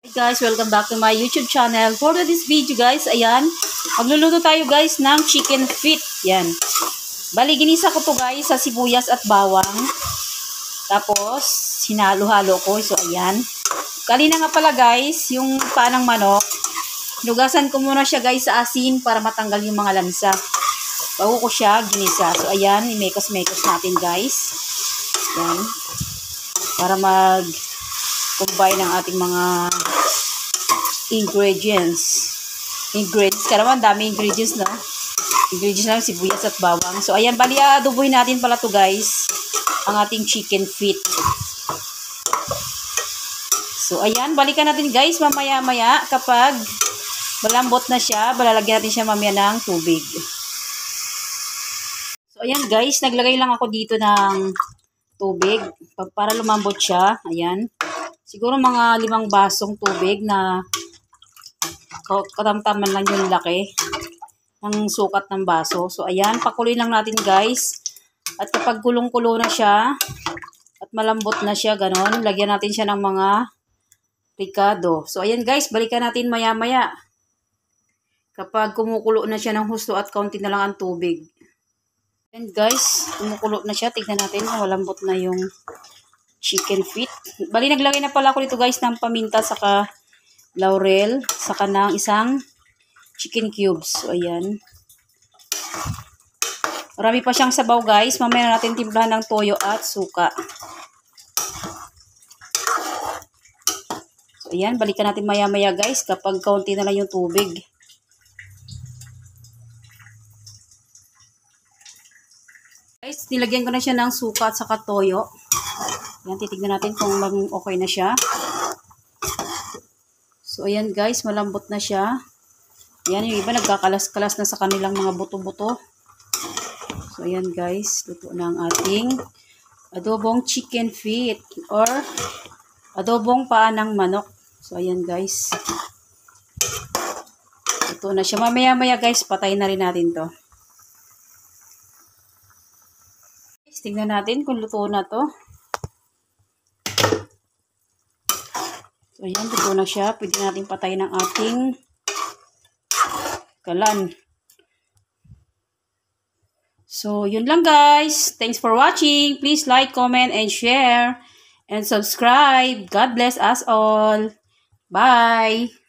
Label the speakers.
Speaker 1: Hey guys, welcome back to my YouTube channel. For this video guys, ayan, magluluto tayo guys ng chicken feet. Yan. Bali, ginisa ko to guys sa sibuyas at bawang. Tapos, hinalo-halo ko. So, ayan. Kanina nga pala guys, yung paa ng manok, nugasan ko muna siya guys sa asin para matanggal yung mga lansa. Bago ko siya ginisa. So, ayan, imekos-mekos natin guys. Yan. Para mag-combine ang ating mga ingredients. Kaya naman, dami ingredients, no? Ingredients lang, sibuyas at bawang. So, ayan, bali, adobohin natin pala to guys, ang ating chicken feet. So, ayan, balikan natin guys, mamaya-maya, kapag malambot na siya, balalagyan natin siya mamaya ng tubig. So, ayan guys, naglagay lang ako dito ng tubig para lumambot siya. Ayan. Siguro mga 5 basong tubig na katamtaman lang yung laki ng sukat ng baso. So, ayan. Pakuloy lang natin, guys. At kapag kulong-kulo na siya at malambot na siya, ganon, lagyan natin siya ng mga ricado. So, ayan, guys. Balikan natin maya-maya. Kapag kumukulo na siya ng husto at kaunti na lang ang tubig. And guys, kumukulo na siya. Tignan natin kung malambot na yung chicken feet. Bali, naglagay na pala ako dito guys ng paminta saka laurel, saka ng isang chicken cubes. So, ayan. Marami pa siyang sabaw guys. Mamaya natin timplahan ng toyo at suka. So, ayan. Balikan natin maya-maya guys kapag kaunti na lang yung tubig. Guys, nilagyan ko na siya ng suka at saka toyo. Ayan, titignan natin kung okay na siya. So, ayan guys, malambot na siya. Ayan, yung iba nagkakalas-kalas na sa kanilang mga buto-buto. So, ayan guys, luto na ang ating adobong chicken feet or adobong paa ng manok. So, ayan guys. Luto na siya. Mamaya-maya guys, patayin na rin natin to. Tingnan natin kung luto na to. So, ayan, luto na siya. Pwede natin patayin ang ating kalan. So, yun lang guys. Thanks for watching. Please like, comment, and share. And subscribe. God bless us all. Bye!